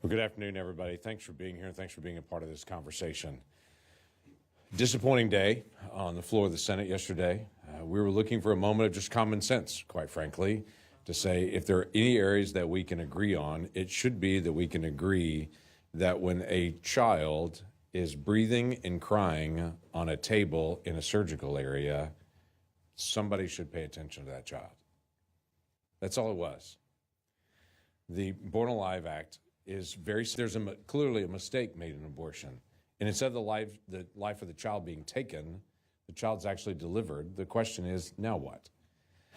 Well, good afternoon, everybody. Thanks for being here, and thanks for being a part of this conversation. Disappointing day on the floor of the Senate yesterday. We were looking for a moment of just common sense, quite frankly, to say if there are any areas that we can agree on, it should be that we can agree that when a child is breathing and crying on a table in a surgical area, somebody should pay attention to that child. That's all it was. The Born Alive Act is there's clearly a mistake made in abortion. And instead of the life of the child being taken, the child's actually delivered. The question is, now what?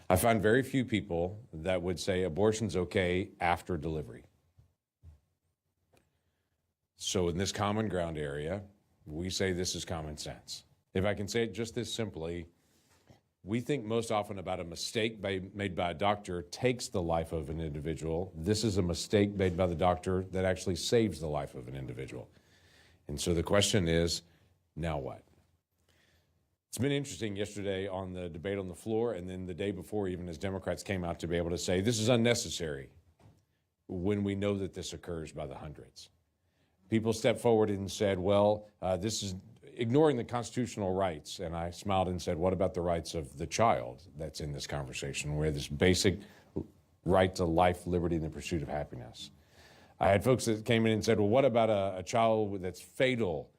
I find very few people that would say abortion's okay after delivery. So in this common ground area, we say this is common sense. If I can say it just this simply, we think most often about a mistake made by a doctor takes the life of an individual. This is a mistake made by the doctor that actually saves the life of an individual. And so the question is, now what? It's been interesting yesterday on the debate on the floor, and then the day before, even as Democrats came out to be able to say this is unnecessary when we know that this occurs by the hundreds. People stepped forward and said, well, this is ignoring the constitutional rights. And I smiled and said, what about the rights of the child that's in this conversation, where this basic right to life, liberty, and the pursuit of happiness? I had folks that came in and said, well, what about a child that's fatal,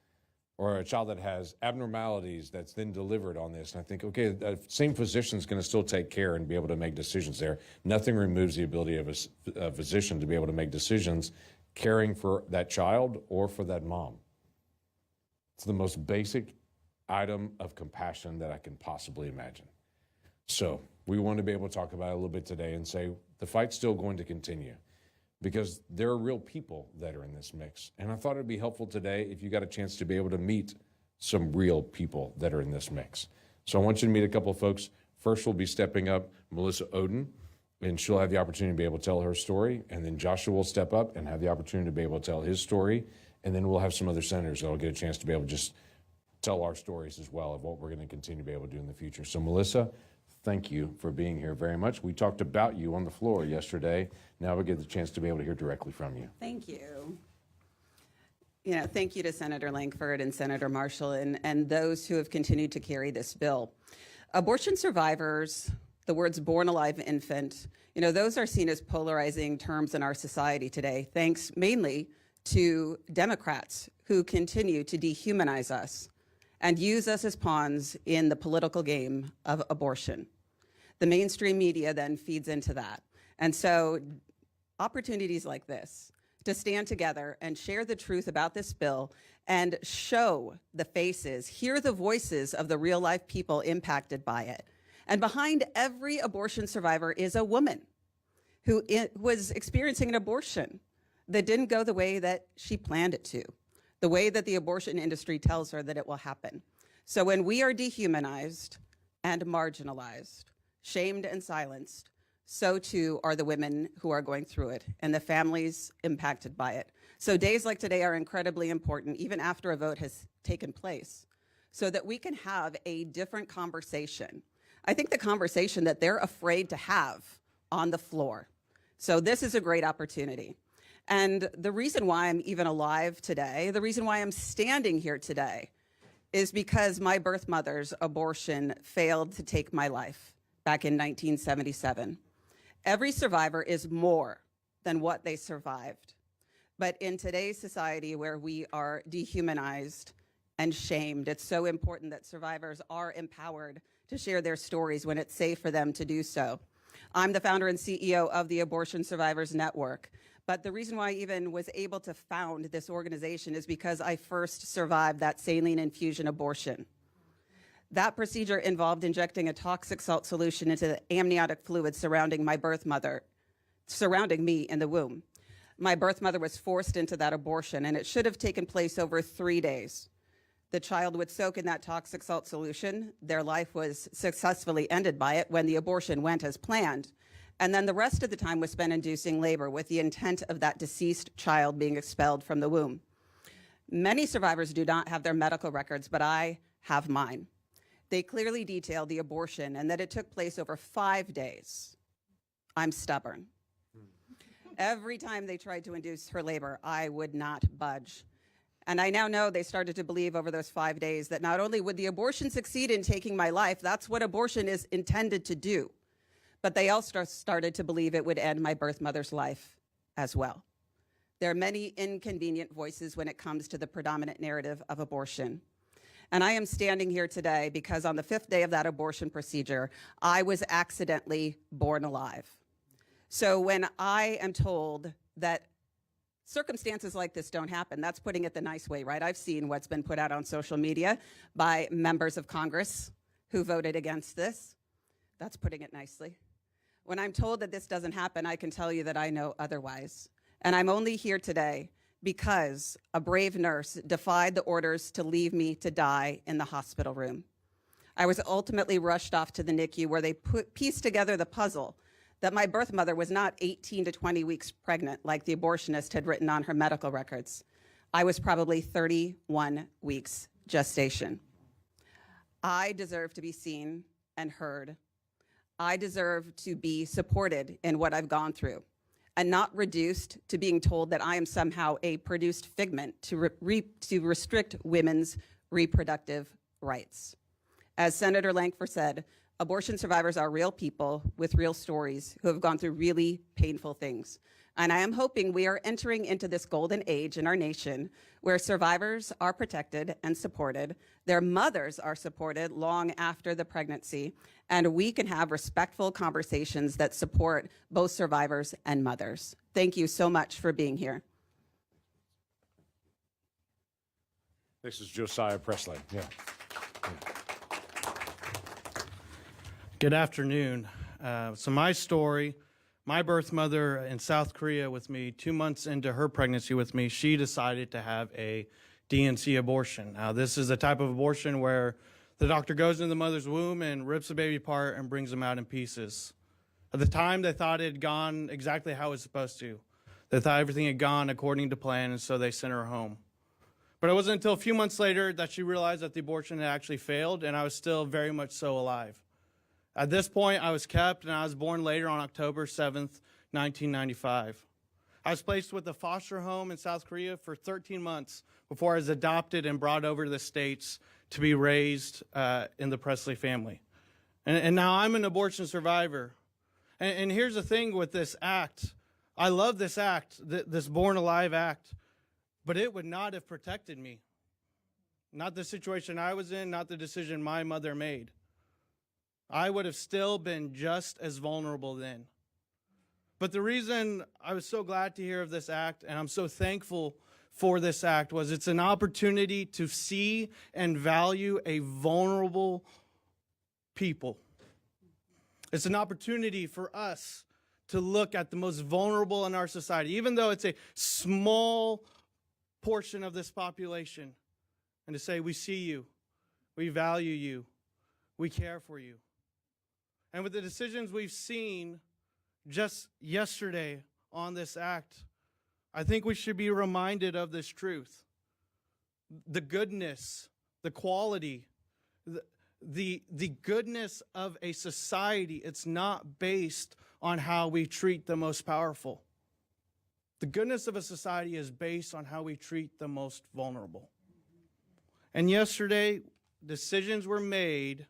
or a child that has abnormalities that's then delivered on this? And I think, okay, the same physician is going to still take care and be able to make decisions there. Nothing removes the ability of a physician to be able to make decisions caring for that child or for that mom. It's the most basic item of compassion that I can possibly imagine. So we want to be able to talk about it a little bit today and say the fight's still going to continue because there are real people that are in this mix. And I thought it'd be helpful today if you got a chance to be able to meet some real people that are in this mix. So I want you to meet a couple of folks. First, we'll be stepping up Melissa Ohden, and she'll have the opportunity to be able to tell her story. And then Joshua will step up and have the opportunity to be able to tell his story. And then we'll have some other senators that will get a chance to be able to just tell our stories as well of what we're going to continue to be able to do in the future. So Melissa, thank you for being here very much. We talked about you on the floor yesterday. Now we get the chance to be able to hear directly from you. Thank you. Thank you to Senator Lankford and Senator Marshall and those who have continued to carry this bill. Abortion survivors, the words born alive infant, those are seen as polarizing terms in our society today, thanks mainly to Democrats who continue to dehumanize us and use us as pawns in the political game of abortion. The mainstream media then feeds into that. And so opportunities like this to stand together and share the truth about this bill and show the faces, hear the voices of the real life people impacted by it. And behind every abortion survivor is a woman who was experiencing an abortion that didn't go the way that she planned it to, the way that the abortion industry tells her that it will happen. So when we are dehumanized and marginalized, shamed and silenced, so too are the women who are going through it and the families impacted by it. So days like today are incredibly important, even after a vote has taken place, so that we can have a different conversation. I think the conversation that they're afraid to have on the floor. So this is a great opportunity. And the reason why I'm even alive today, the reason why I'm standing here today, is because my birth mother's abortion failed to take my life back in 1977. Every survivor is more than what they survived. But in today's society where we are dehumanized and shamed, it's so important that survivors are empowered to share their stories when it's safe for them to do so. I'm the founder and CEO of the Abortion Survivors Network. But the reason why I even was able to found this organization is because I first survived that saline infusion abortion. That procedure involved injecting a toxic salt solution into the amniotic fluid surrounding my birth mother, surrounding me in the womb. My birth mother was forced into that abortion, and it should have taken place over 3 days. The child would soak in that toxic salt solution. Their life was successfully ended by it when the abortion went as planned. And then the rest of the time was spent inducing labor with the intent of that deceased child being expelled from the womb. Many survivors do not have their medical records, but I have mine. They clearly detail the abortion and that it took place over 5 days. I'm stubborn. Every time they tried to induce her labor, I would not budge. And I now know they started to believe over those 5 days that not only would the abortion succeed in taking my life, that's what abortion is intended to do, but they also started to believe it would end my birth mother's life as well. There are many inconvenient voices when it comes to the predominant narrative of abortion. And I am standing here today because on the 5th day of that abortion procedure, I was accidentally born alive. So when I am told that circumstances like this don't happen, that's putting it the nice way, right? I've seen what's been put out on social media by members of Congress who voted against this. That's putting it nicely. When I'm told that this doesn't happen, I can tell you that I know otherwise. And I'm only here today because a brave nurse defied the orders to leave me to die in the hospital room. I was ultimately rushed off to the NICU where they pieced together the puzzle that my birth mother was not 18 to 20 weeks pregnant like the abortionist had written on her medical records. I was probably 31 weeks gestation. I deserve to be seen and heard. I deserve to be supported in what I've gone through and not reduced to being told that I am somehow a produced figment to restrict women's reproductive rights. As Senator Langford said, abortion survivors are real people with real stories who have gone through really painful things. And I am hoping we are entering into this golden age in our nation where survivors are protected and supported, their mothers are supported long after the pregnancy, and we can have respectful conversations that support both survivors and mothers. Thank you so much for being here. This is Josiah Presley. Yeah. Good afternoon. So my story, my birth mother in South Korea with me, 2 months into her pregnancy with me, she decided to have a DNC abortion. Now, this is a type of abortion where the doctor goes into the mother's womb and rips the baby apart and brings them out in pieces. At the time, they thought it had gone exactly how it was supposed to. They thought everything had gone according to plan, and so they sent her home. But it wasn't until a few months later that she realized that the abortion had actually failed, and I was still very much so alive. At this point, I was kept, and I was born later on October 7th, 1995. I was placed with a foster home in South Korea for 13 months before I was adopted and brought over to the States to be raised in the Presley family. And now I'm an abortion survivor. And here's the thing with this act. I love this act, this Born Alive Act, but it would not have protected me. Not the situation I was in, not the decision my mother made. I would have still been just as vulnerable then. But the reason I was so glad to hear of this act, and I'm so thankful for this act, was it's an opportunity to see and value a vulnerable people. It's an opportunity for us to look at the most vulnerable in our society, even though it's a small portion of this population, and to say, we see you, we value you, we care for you. And with the decisions we've seen just yesterday on this act, I think we should be reminded of this truth. The goodness, the quality, the goodness of a society, it's not based on how we treat the most powerful. The goodness of a society is based on how we treat the most vulnerable. And yesterday, decisions were made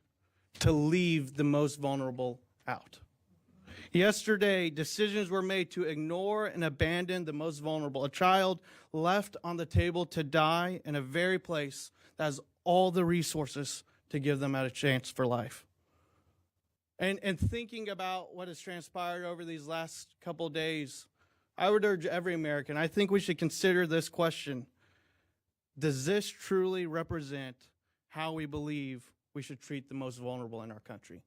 to leave the most vulnerable out. Yesterday, decisions were made to ignore and abandon the most vulnerable. A child left on the table to die in a very place that has all the resources to give them a chance for life. And thinking about what has transpired over these last couple of days, I would urge every American, I think we should consider this question. Does this truly represent how we believe we should treat the most vulnerable in our country?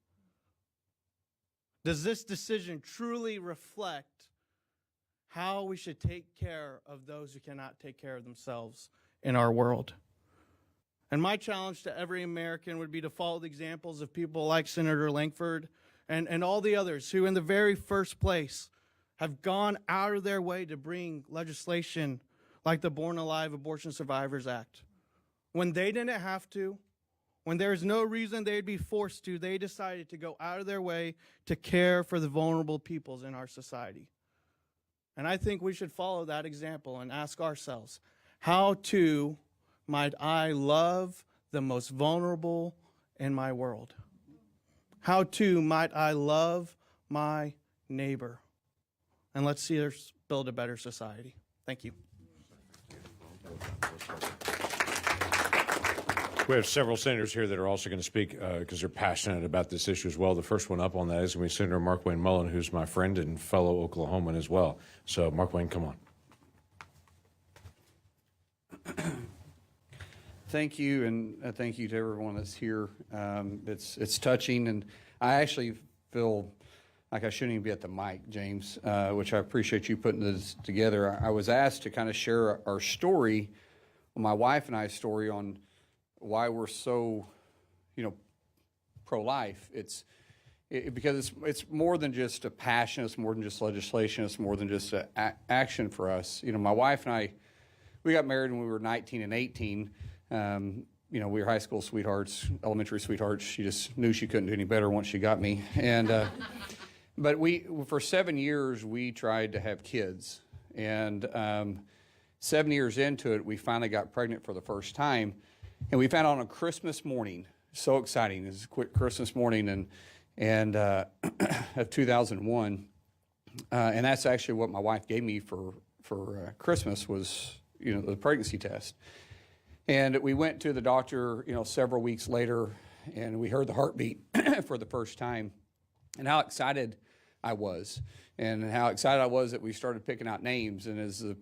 Does this decision truly reflect how we should take care of those who cannot take care of themselves in our world? And my challenge to every American would be to follow the examples of people like Senator Langford and all the others who in the very first place have gone out of their way to bring legislation like the Born Alive Abortion Survivors Act. When they didn't have to, when there's no reason they'd be forced to, they decided to go out of their way to care for the vulnerable peoples in our society. And I think we should follow that example and ask ourselves, how too might I love the most vulnerable in my world? How too might I love my neighbor? And let's see us build a better society. Thank you. We have several senators here that are also going to speak because they're passionate about this issue as well. The first one up on that is going to be Senator Mark Wayne Mullin, who's my friend and fellow Oklahoman as well. So, Mark Wayne, come on. Thank you, and thank you to everyone that's here. It's touching, and I actually feel like I shouldn't even be at the mic, James, which I appreciate you putting this together. I was asked to kind of share our story, my wife and I's story on why we're so, pro-life. Because it's more than just a passion. It's more than just legislation. It's more than just action for us. My wife and I, we got married when we were 19 and 18. We were high school sweethearts, elementary sweethearts. She just knew she couldn't do any better once she got me. And but for 7 years, we tried to have kids. And 7 years into it, we finally got pregnant for the first time. And we found out on Christmas morning, so exciting. It was a quick Christmas morning and of 2001. And that's actually what my wife gave me for Christmas was, the pregnancy test. And we went to the doctor, several weeks later, and we heard the heartbeat for the first time. And how excited I was, and how excited I was that we started picking out names. And as the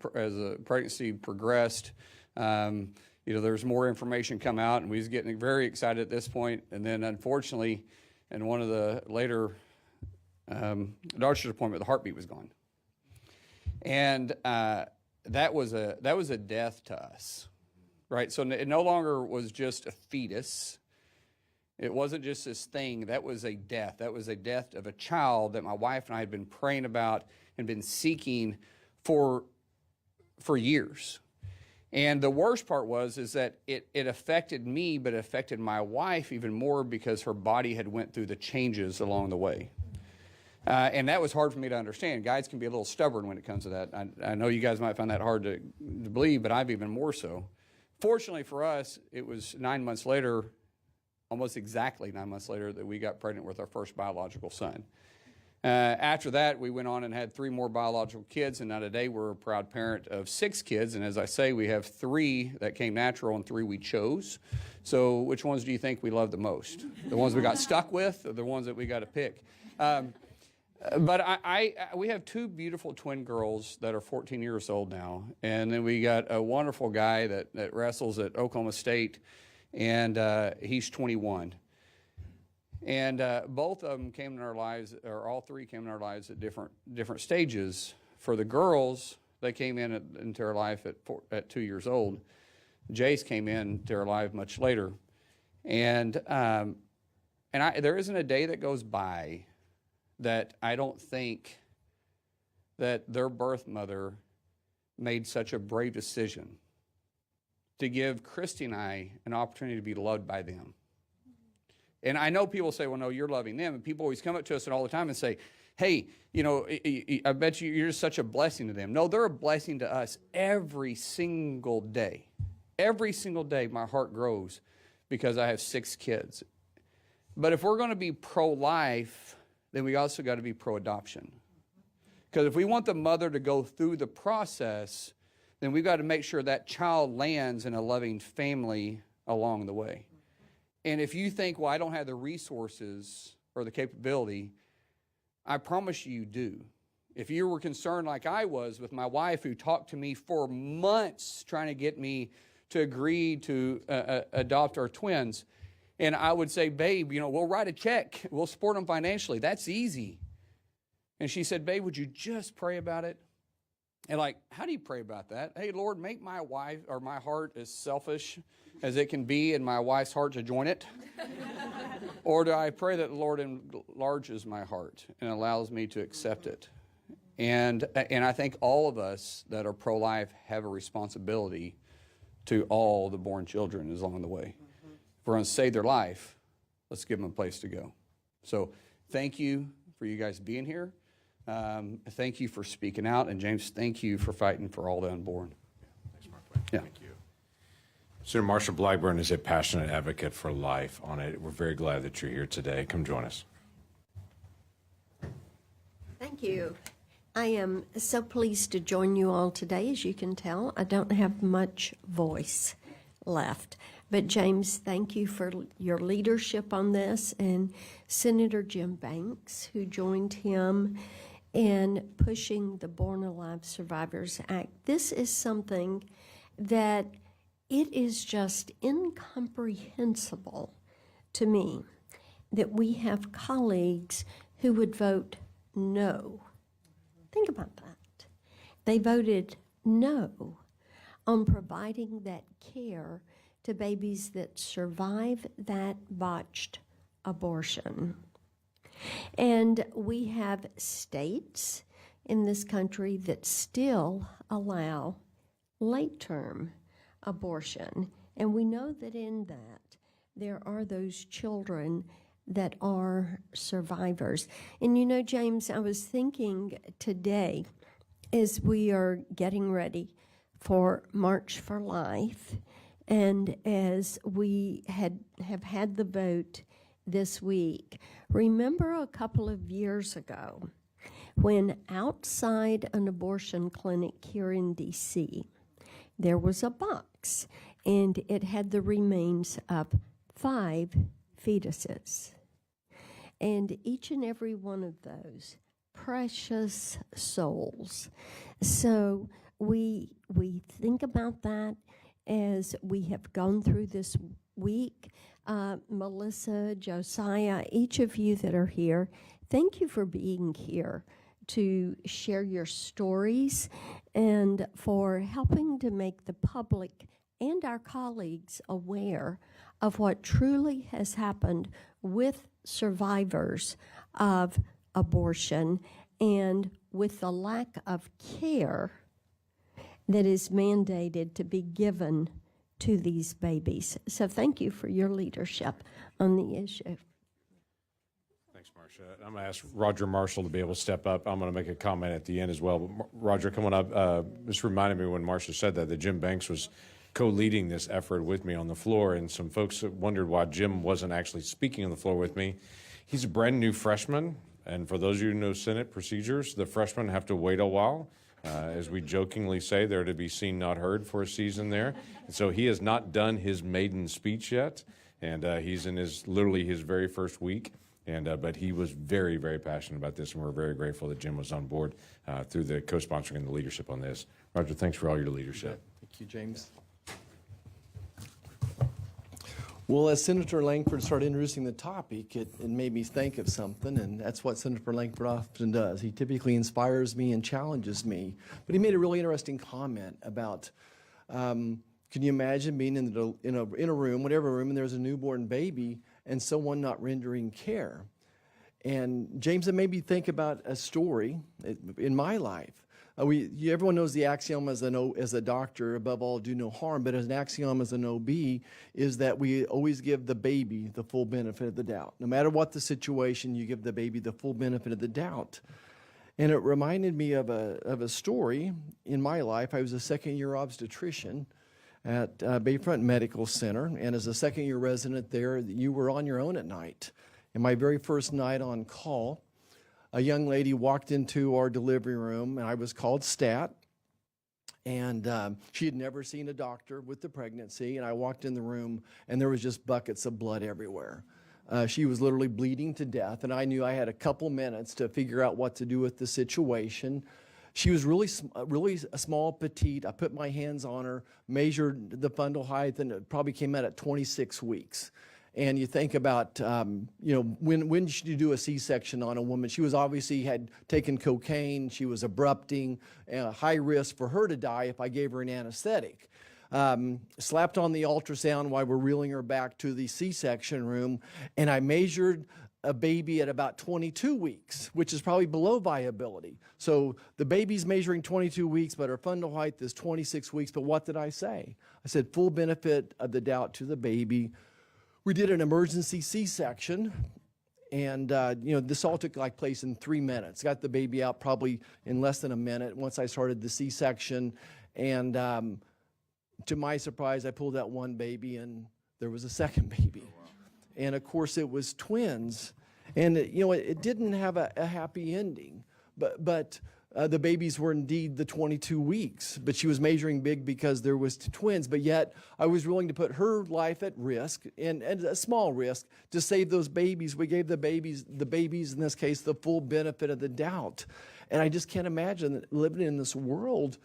pregnancy progressed, there's more information come out, and we was getting very excited at this point. And then, unfortunately, in one of the later doctor's appointment, the heartbeat was gone, and that was a death to us, right? So it no longer was just a fetus. It wasn't just this thing. That was a death. That was a death of a child that my wife and I had been praying about and been seeking for years. And the worst part is that it affected me, but it affected my wife even more because her body had went through the changes along the way. And that was hard for me to understand. Guys can be a little stubborn when it comes to that. I know you guys might find that hard to believe, but I've even more so. Fortunately for us, it was 9 months later, almost exactly 9 months later, that we got pregnant with our first biological son. After that, we went on and had 3 more biological kids, and now today we're a proud parent of 6 kids. And as I say, we have 3 that came natural and 3 we chose. So which ones do you think we love the most? The ones we got stuck with, or the ones that we got to pick? But we have 2 beautiful twin girls that are 14 years old now, and then we got a wonderful guy that wrestles at Oklahoma State, and he's 21. And both of them came in our lives, or all 3 came in our lives at different stages. For the girls, they came into our life at 2 years old. Jace came into our life much later, and there isn't a day that goes by that I don't think that their birth mother made such a brave decision to give Christy and I an opportunity to be loved by them. And I know people say, well, no, you're loving them. And people always come up to us all the time and say, hey, I bet you're just such a blessing to them. No, they're a blessing to us every single day. Every single day my heart grows because I have 6 kids. But if we're going to be pro-life, then we also got to be pro-adoption. Because if we want the mother to go through the process, then we've got to make sure that child lands in a loving family along the way. And if you think, well, I don't have the resources or the capability, I promise you do. If you were concerned like I was with my wife, who talked to me for months trying to get me to agree to adopt our twins, and I would say, babe, we'll write a check. We'll support them financially. That's easy. And she said, babe, would you just pray about it? And how do you pray about that? Hey, Lord, make my wife or my heart as selfish as it can be and my wife's heart to join it? Or do I pray that the Lord enlarges my heart and allows me to accept it? And I think all of us that are pro-life have a responsibility to all the born children along the way. If we're going to save their life, let's give them a place to go. So thank you for you guys being here. Thank you for speaking out. And James, thank you for fighting for all the unborn. Thanks, Mark. Thank you. Senator Marshall Blackburn is a passionate advocate for life on it. We're very glad that you're here today. Come join us. Thank you. I am so pleased to join you all today. As you can tell, I don't have much voice left. But James, thank you for your leadership on this, and Senator Jim Banks, who joined him in pushing the Born Alive Survivors Act. This is something that it is just incomprehensible to me that we have colleagues who would vote no. Think about that. They voted no on providing that care to babies that survive that botched abortion. And we have states in this country that still allow late-term abortion. And we know that in that there are those children that are survivors. And James, I was thinking today, as we are getting ready for March for Life, and as we have had the vote this week, remember a couple of years ago when outside an abortion clinic here in D.C., there was a box, and it had the remains of 5 fetuses. And each and every one of those precious souls. So we think about that as we have gone through this week. Melissa, Josiah, each of you that are here, thank you for being here to share your stories and for helping to make the public and our colleagues aware of what truly has happened with survivors of abortion and with the lack of care that is mandated to be given to these babies. So thank you for your leadership on the issue. Thanks, Marcia. I'm going to ask Roger Marshall to be able to step up. I'm going to make a comment at the end as well. But Roger, coming up, this reminded me when Marcia said that Jim Banks was co-leading this effort with me on the floor, and some folks wondered why Jim wasn't actually speaking on the floor with me. He's a brand new freshman, and for those of you who know Senate procedures, the freshmen have to wait a while. As we jokingly say, they're to be seen, not heard for a season there. And so he has not done his maiden speech yet, and he's in literally his very first week. But he was very, very passionate about this, and we're very grateful that Jim was on board through the co-sponsoring and the leadership on this. Roger, thanks for all your leadership. Thank you, James. Well, as Senator Langford started introducing the topic, it made me think of something, and that's what Senator Langford often does. He typically inspires me and challenges me. But he made a really interesting comment about, can you imagine being in a room, whatever room, and there's a newborn baby and someone not rendering care? And James, it made me think about a story in my life. Everyone knows the axiom as a doctor, above all, do no harm. But as an axiom as an OB is that we always give the baby the full benefit of the doubt. No matter what the situation, you give the baby the full benefit of the doubt. And it reminded me of a story in my life. I was a second-year obstetrician at Bayfront Medical Center, and as a second-year resident there, you were on your own at night. And my very first night on call, a young lady walked into our delivery room, and I was called stat, and she had never seen a doctor with the pregnancy, and I walked in the room, and there was just buckets of blood everywhere. She was literally bleeding to death, and I knew I had a couple minutes to figure out what to do with the situation. She was really a small, petite. I put my hands on her, measured the fundal height, and it probably came out at 26 weeks. And you think about, when should you do a C-section on a woman? She was obviously had taken cocaine. She was abrupting, high risk for her to die if I gave her an anesthetic. Slapped on the ultrasound while we're reeling her back to the C-section room, and I measured a baby at about 22 weeks, which is probably below viability. So the baby's measuring 22 weeks, but her fundal height is 26 weeks. But what did I say? I said full benefit of the doubt to the baby. We did an emergency C-section, and this all took place in 3 minutes. Got the baby out probably in less than a minute once I started the C-section, and to my surprise, I pulled out one baby, and there was a second baby. And of course, it was twins, and it didn't have a happy ending, but the babies were indeed the 22 weeks, but she was measuring big because there was twins. But yet, I was willing to put her life at risk, and a small risk, to save those babies. We gave the babies in this case, the full benefit of the doubt. And I just can't imagine that living in this world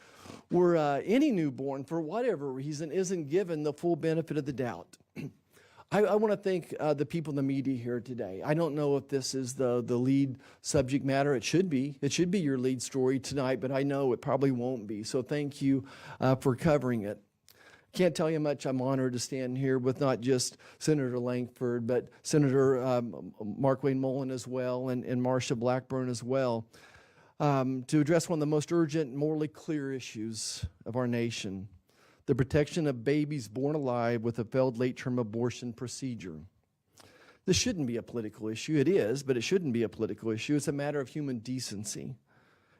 where any newborn, for whatever reason, isn't given the full benefit of the doubt. I want to thank the people in the media here today. I don't know if this is the lead subject matter. It should be. It should be your lead story tonight, but I know it probably won't be. So thank you for covering it. Can't tell you how much I'm honored to stand here with not just Senator Langford, but Senator Mark Wayne Mullin as well, and Marsha Blackburn as well, to address one of the most urgent, morally clear issues of our nation: the protection of babies born alive with a failed late-term abortion procedure. This shouldn't be a political issue. It is, but it shouldn't be a political issue. It's a matter of human decency.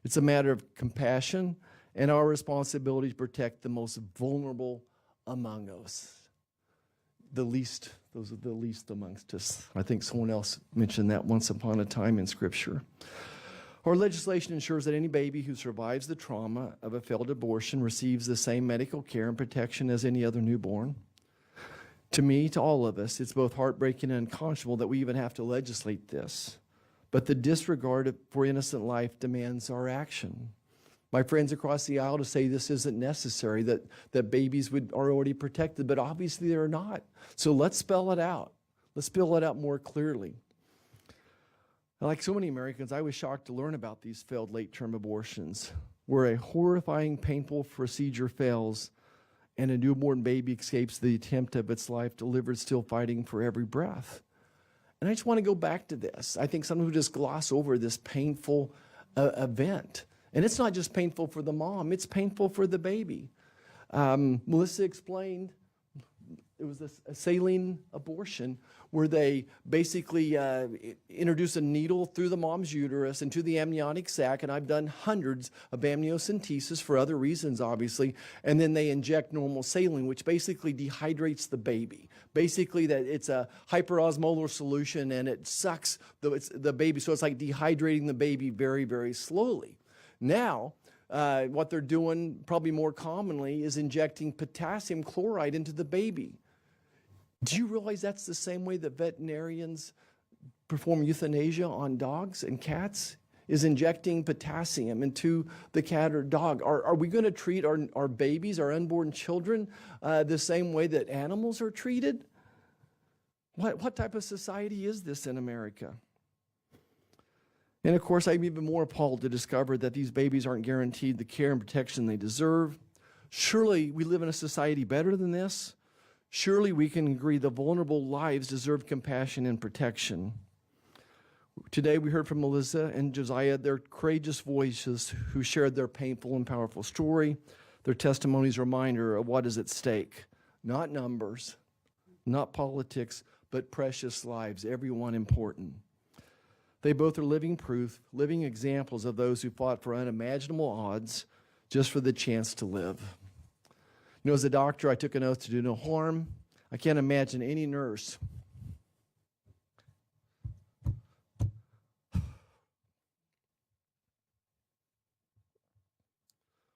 It's a matter of compassion and our responsibility to protect the most vulnerable among us. Those are the least amongst us. I think someone else mentioned that once upon a time in Scripture. Our legislation ensures that any baby who survives the trauma of a failed abortion receives the same medical care and protection as any other newborn. To me, to all of us, it's both heartbreaking and unconscionable that we even have to legislate this. But the disregard for innocent life demands our action. My friends across the aisle to say this isn't necessary, that babies are already protected, but obviously they're not. So let's spell it out. Let's spell it out more clearly. Like so many Americans, I was shocked to learn about these failed late-term abortions, where a horrifying, painful procedure fails and a newborn baby escapes the attempt of its life, delivered still fighting for every breath. And I just want to go back to this. I think some people just gloss over this painful event. And it's not just painful for the mom, it's painful for the baby. Melissa explained it was a saline abortion where they basically introduce a needle through the mom's uterus into the amniotic sac, and I've done hundreds of amniocentesis for other reasons, obviously, and then they inject normal saline, which basically dehydrates the baby. Basically, that it's a hyperosmolar solution, and it sucks the baby, so it's like dehydrating the baby very, very slowly. Now, what they're doing probably more commonly is injecting potassium chloride into the baby. Do you realize that's the same way that veterinarians perform euthanasia on dogs and cats? Is injecting potassium into the cat or dog. Are we going to treat our babies, our unborn children, the same way that animals are treated? What type of society is this in America? And of course, I'm even more appalled to discover that these babies aren't guaranteed the care and protection they deserve. Surely we live in a society better than this. Surely we can agree the vulnerable lives deserve compassion and protection. Today we heard from Melissa and Josiah, their courageous voices who shared their painful and powerful story. Their testimonies are a reminder of what is at stake. Not numbers, not politics, but precious lives, everyone important. They both are living proof, living examples of those who fought for unimaginable odds just for the chance to live. You know, as a doctor, I took an oath to do no harm. I can't imagine any nurse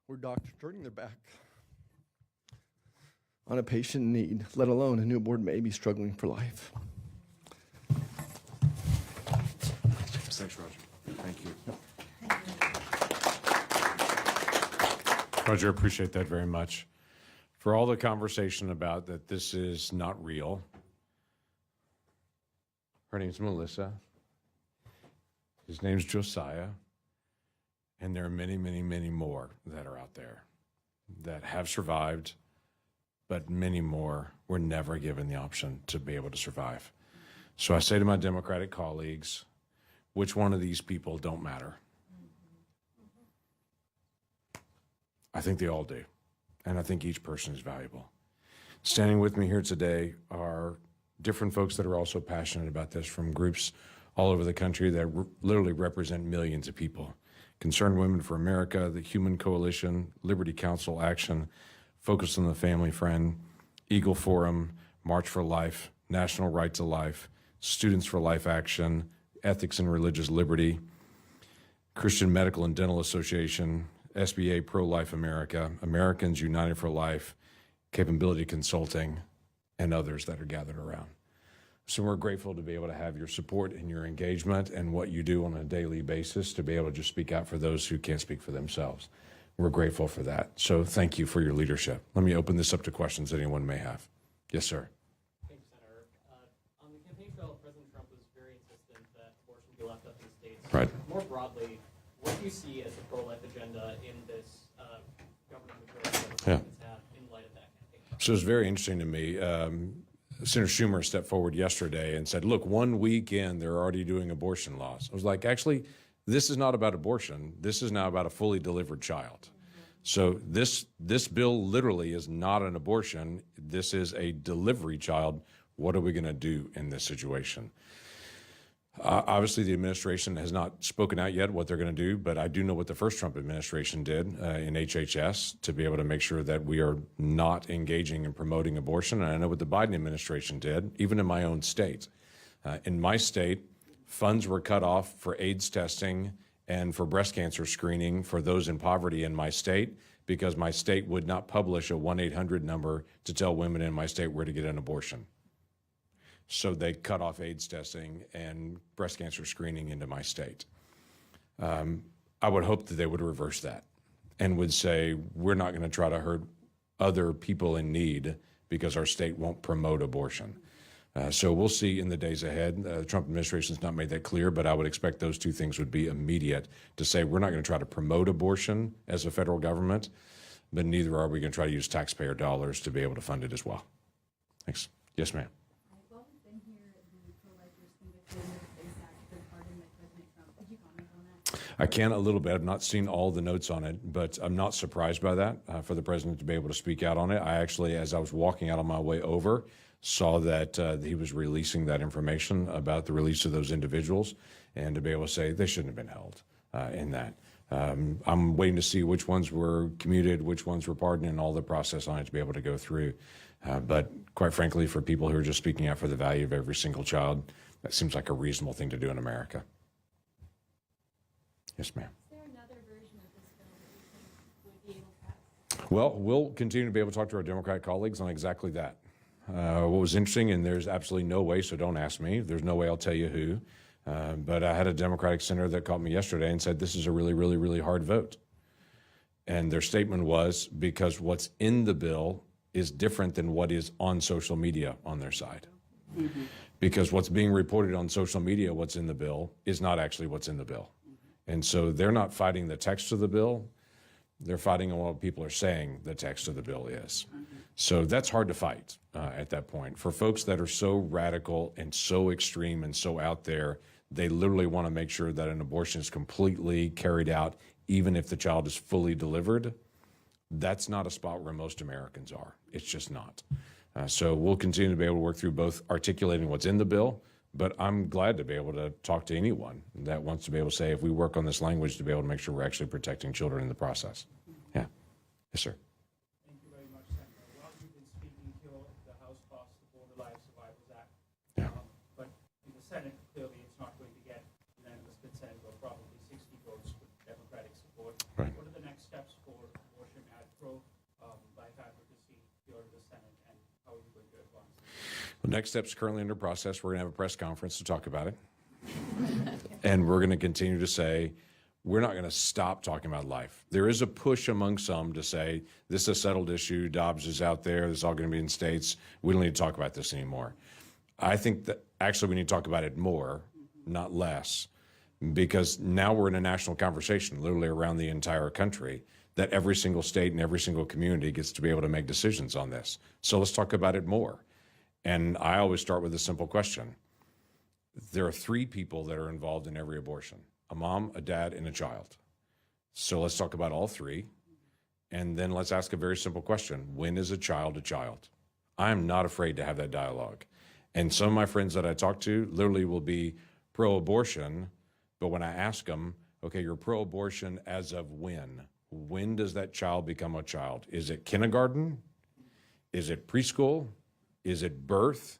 or doctor turning their back on a patient in need, let alone a newborn baby struggling for life. Thanks, Roger. Thank you. Roger, appreciate that very much. For all the conversation about that this is not real. Her name's Melissa. His name's Josiah. And there are many, many, many more that are out there that have survived, but many more were never given the option to be able to survive. So I say to my Democratic colleagues, which one of these people don't matter? I think they all do. And I think each person is valuable. Standing with me here today are different folks that are also passionate about this, from groups all over the country that literally represent millions of people. Concerned Women for America, the Human Coalition, Liberty Council Action, Focus on the Family Friend, Eagle Forum, March for Life, National Right to Life, Students for Life Action, Ethics and Religious Liberty, Christian Medical and Dental Association, SBA Pro-Life America, Americans United for Life, Capability Consulting, and others that are gathered around. So we're grateful to be able to have your support and your engagement and what you do on a daily basis to be able to just speak out for those who can't speak for themselves. We're grateful for that. So thank you for your leadership. Let me open this up to questions that anyone may have. Yes, sir. Thank you, Senator. On the campaign trail, President Trump was very insistent that abortion be left up to the states. Right. More broadly, what do you see as the pro-life agenda in this government majority that Republicans have in light of that campaign trail? So it's very interesting to me. Senator Schumer stepped forward yesterday and said, look, 1 week in, they're already doing abortion laws. I was like, actually, this is not about abortion. This is now about a fully delivered child. So this bill literally is not an abortion. This is a delivery child. What are we going to do in this situation? Obviously, the administration has not spoken out yet what they're going to do, but I do know what the first Trump administration did in HHS to be able to make sure that we are not engaging in promoting abortion. And I know what the Biden administration did, even in my own state. In my state, funds were cut off for AIDS testing and for breast cancer screening for those in poverty in my state because my state would not publish a 1-800 number to tell women in my state where to get an abortion. So they cut off AIDS testing and breast cancer screening into my state. I would hope that they would reverse that and would say, we're not going to try to hurt other people in need because our state won't promote abortion. So we'll see in the days ahead. The Trump administration has not made that clear, but I would expect those two things would be immediate to say we're not going to try to promote abortion as a federal government, but neither are we going to try to use taxpayer dollars to be able to fund it as well. Thanks. Yes, ma'am. I can a little bit. I've not seen all the notes on it, but I'm not surprised by that for the president to be able to speak out on it. I actually, as I was walking out on my way over, saw that he was releasing that information about the release of those individuals and to be able to say they shouldn't have been held in that. I'm waiting to see which ones were commuted, which ones were pardoned, and all the process on it to be able to go through. But quite frankly, for people who are just speaking out for the value of every single child, that seems like a reasonable thing to do in America. Yes, ma'am. Is there another version of this bill that you think would be able to pass? Well, we'll continue to be able to talk to our Democratic colleagues on exactly that. What was interesting, and there's absolutely no way, so don't ask me, there's no way I'll tell you who, but I had a Democratic senator that called me yesterday and said this is a really, really, really hard vote. And their statement was because what's in the bill is different than what is on social media on their side. Mm-hmm. Because what's being reported on social media, what's in the bill, is not actually what's in the bill. And so they're not fighting the text of the bill. They're fighting on what people are saying the text of the bill is. So that's hard to fight at that point. For folks that are so radical and so extreme and so out there, They literally want to make sure that an abortion is completely carried out, even if the child is fully delivered. That's not a spot where most Americans are. It's just not. So we'll continue to be able to work through both articulating what's in the bill, but I'm glad to be able to talk to anyone that wants to be able to say, if we work on this language, to be able to make sure we're actually protecting children in the process. Yeah. Yes, sir. Thank you very much, Senator. While you've been speaking here, the House passed the Born Alive Survivors Act. Yeah. But in the Senate, clearly it's not going to get unanimous consent or probably 60 votes with Democratic support. Right. What are the next steps for abortion ad pro life advocacy here in the Senate, and how are you going to advance? Well, next step's currently under process. We're going to have a press conference to talk about it. And we're going to continue to say, we're not going to stop talking about life. There is a push among some to say, this is a settled issue. Dobbs is out there. This is all going to be in states. We don't need to talk about this anymore. I think that actually we need to talk about it more, not less, because now we're in a national conversation, literally around the entire country, that every single state and every single community gets to be able to make decisions on this. So let's talk about it more. And I always start with a simple question. There are 3 people that are involved in every abortion: a mom, a dad, and a child. So let's talk about all 3. And then let's ask a very simple question. When is a child a child? I'm not afraid to have that dialogue. And some of my friends that I talk to literally will be pro-abortion, but when I ask them, okay, you're pro-abortion as of when? When does that child become a child? Is it kindergarten? Is it preschool? Is it birth?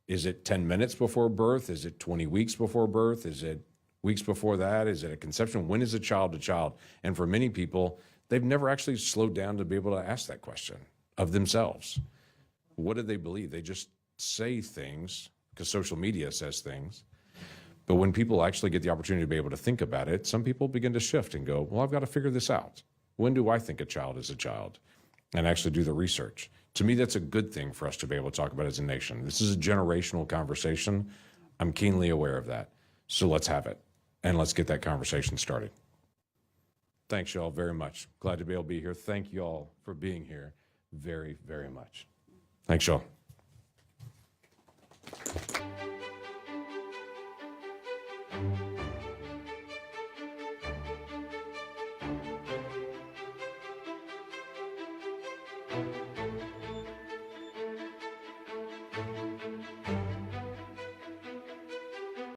Is it 10 minutes before birth? Is it 20 weeks before birth? Is it weeks before that? Is it a conception? When is a child a child? And for many people, they've never actually slowed down to be able to ask that question of themselves. What do they believe? They just say things because social media says things. But when people actually get the opportunity to be able to think about it, some people begin to shift and go, well, I've got to figure this out. When do I think a child is a child? And actually do the research. To me, that's a good thing for us to be able to talk about as a nation. This is a generational conversation. I'm keenly aware of that. So let's have it, and let's get that conversation started. Thanks, y'all, very much. Glad to be able to be here. Thank you all for being here very, very much. Thanks, y'all.